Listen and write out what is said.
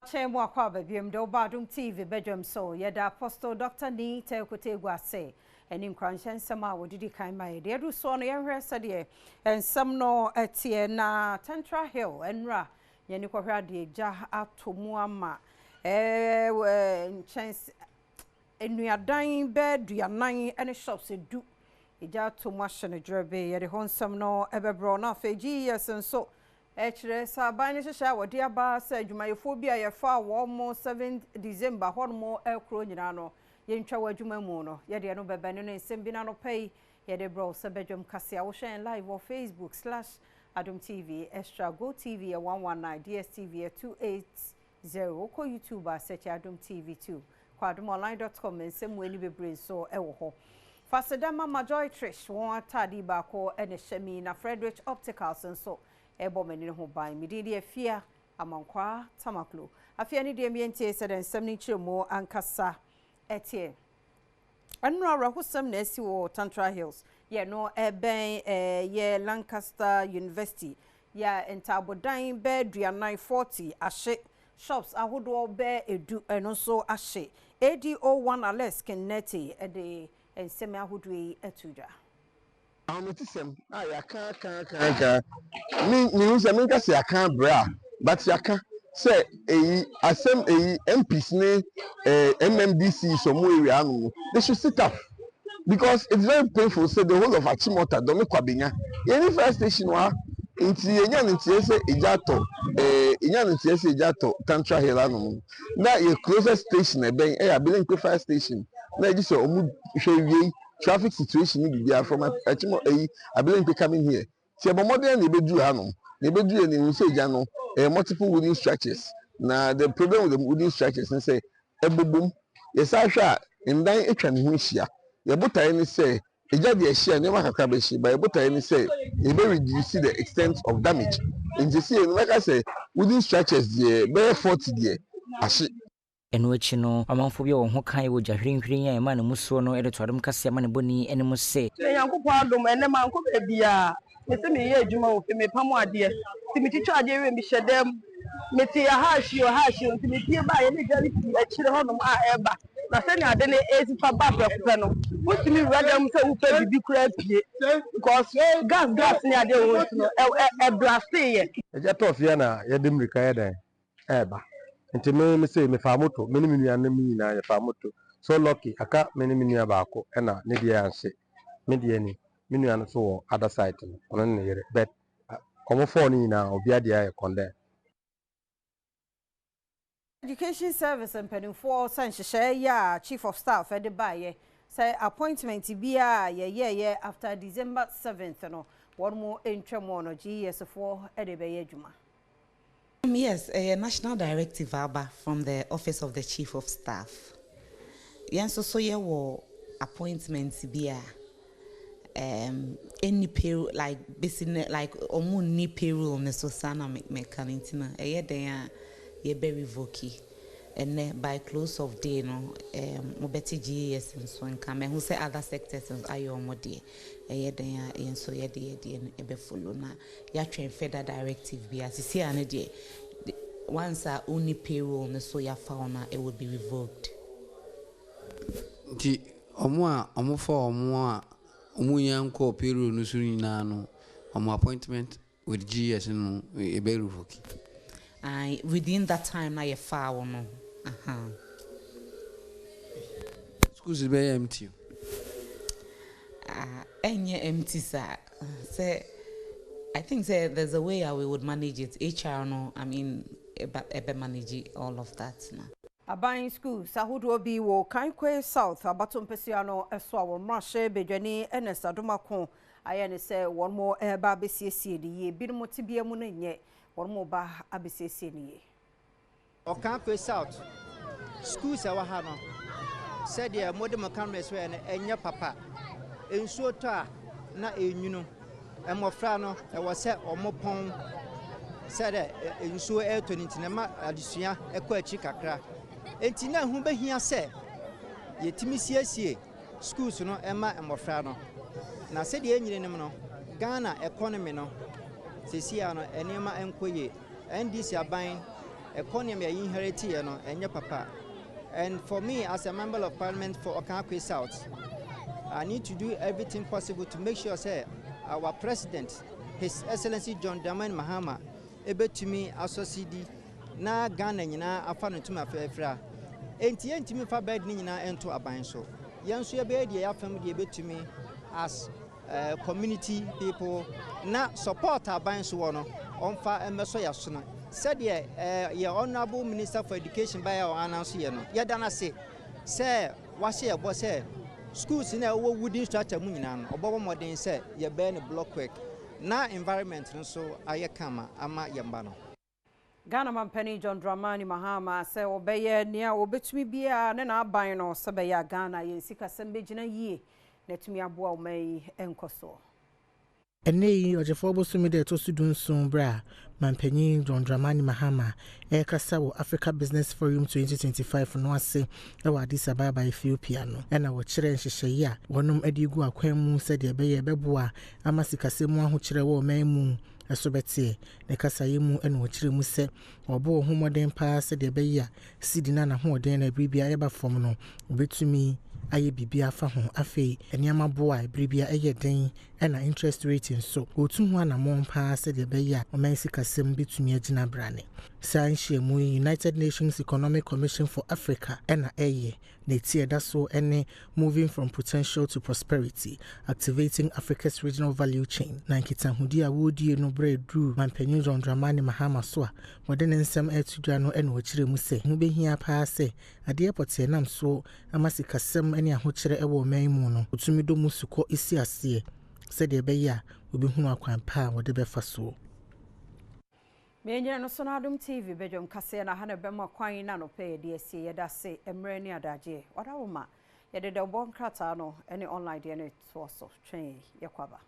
Chemo akwa babiem do Badwam TV Badwam so yeda Apostle Dr. Ni Tekote Gwase enim kranshen sama wodidi kan mai de do so no yenhwe sade ensam no etie na Central Hill enra yeni kwahwa de ja atomu ama chance enuadan be duanan ene shops edu eja atomu ahye drebe yede honsam no ebebro na fa GES nso Echere sabanye hyehyɛ wode aba sa adwumayefo bi a yefa wo mo 7 December hormo ekro nyina no yentwa wadwuma mu no yede no bebane no nsem bi na no pay yede bro sa bedwam kase a wo hwɛn live on Facebook/Adom TV Extra Go TV 119 DSTV 280 ko YouTube search Adom TV 2 kwa adomonline.com nsem weni bebre so ewo ho Fasedama Majoy Trish won atade ba ko ene hyemi na Frederick Opticals nso ebomeni ho ban mididi afia amankwa tamaklo afia ni de mientie seden semni chiremo ankasa etie anno awrahosam na esi wo Central Hills ye no eben ye Lancaster University ya entabodan be duanan 40 ahye shops ahodo be edu eno so ahye ADO1 Alex Kennedy de ensemi ahodo yi etuda Ametisem yaka me say me ka say yaka bra but yaka say asem MPs ne MMDC so mo area no they should sit up because it's very painful say the whole of Achimota do me kwabenya any first station wa nti enya nti say ejato ejato Central Hill anu na your closest station e ben e abele nko fire station na eji so omu hwewie traffic situation ni from Achimo I believe coming here. See, but more than the bedroom, the bedroom in Useja no multiple wooden structures. Now the problem with the wooden structures and say, boom, yes, I shall in dying a transmission. Your butter any say, a judge share never have cabbage, but a butter any say, a very reduce the extent of damage. And you see, like I say, wooden structures, the bare 40 year. Enuechi no amanfo bi wo ho kan wo jahwinhwin ya ma ne muso no ede twadom kase ma ne boni ene mu se Yankopɔ adom ene manko be bia me se me ye adwuma wo me pamo ade ti me twitwa ade we me hyedam me ti ya hashi ti me tie ba ye ne gari ti akire honom a eba na se ne ade ne esifa ba brɛfɛ no mutimi radam se wo pe bibi kura pie because gas ne ade wo no e blast ye eja tofia na ye demrika ye den eba nti me say me fa moto me ni menua na mi na ye fa moto so lucky aka me ni menua ba ko e na ne dia anse me dia ni menua no so wo other side no ono ne yere but komo phone ni na obi ade aye condemn Education Service and Penny4 Sancheshe ya Chief of Staff at the Baye say appointment bia ye after December 7th no one more entremono GES for Edebe Juma. Yes, a national directive from the Office of the Chief of Staff. Yes, so ye wo appointments bia any payroll like business like omu ni payroll ne so sana mekanintina eye den ye be revoke and by close of day no mo beti GES so nka me hu say other sectors ayo mo de eye den yen so ye de e be follow na ya twen federal directive bia sisi ane de once only payroll ne so ya found it would be revoked. Nti omo for omo yanko payroll no so nyina no omo appointment with GES no e be revoked. Within that time na ye found no. Schools be empty. Any empty sir. Say I think there's a way how we would manage it. HR no, I mean ebe manage all of that now. Abayin school sahudo bi wo Kankwe South abatom pesiano eso awo mrahye bedwani Ernest Adomako aye ne se won mo eba besiesie de ye bi no tibia mu na nye won mo ba abesiesie ne ye. O Kankwe South school sa wa ha no said the modern cameras we enya papa ensuo to a na enyunu emofra no e wo se omopon said ensuo e20 na ma adesua ekọ achi kakra enti na hu behia se yetimi siesie schools no ema emofra no na se de enyire nim no Ghana economy no sesia no enema enkoye NDC aban economy inherit here no enye papa. And for me as a member of parliament for Okankwe South, I need to do everything possible to make sure say our president, His Excellency John Dramani Mahama, able to me associate na Ghana nyina afa no tuma fefra. Enti me fa bed ni nyina ento aban so. Yenso ye be dia afam dia betumi as community people na support aban so wono onfa emeso yaso no. Said ye honorable minister for education by our announce here no. Ye dana say wase ye bo say schools na wo wooden structure mu nyina no obobo modern say ye be ne block work na environment no so aye kama ama yemba no. Ghana Mampani John Dramani Mahama say obeye nia obetumi bia ne na aban no se be ya Ghana ye sika sembe gina yie netumi aboa o mai enkoso. Ene ojefo bosumi de to sudun sun bra Mampani John Dramani Mahama kasa wo Africa Business Forum 2025 no ase e wa Addis Ababa Ethiopia no na wo kire nhyehyeye a wonom adigu akwan mu se de be ye beboa ama sikasemu ahokire wo man mu esobete ne kasa yemu ene wo kire mu se obo homoden pa se de be ya sidina na hoden na bibia eba fom no obetumi aye bibia fa ho afei eniama boa bribia den na interest rate so otu ho na mompa se de be ya o man sikasem betumi agina brane sanhye mu United Nations Economic Commission for Africa na na tie da so ene moving from potential to prosperity, activating Africa's regional value chain. Na nkitahudi a wodie no breadru Mampani John Dramani Mahama so a wode ne nsem etudwa no ene okire mu se hu behia pa se ade apote nam so amasikasem ene ahokire ewo man mu no otumi do musuko isi ase se de be ya obi hunu akwan pa wode befa so. Menyere no so na Adom TV Badwam kase na ha na bema kwan na no pe de asie yeda se emre ni adaje wada wo ma yede de bon krata no ene online de ne to so twen yekwaba.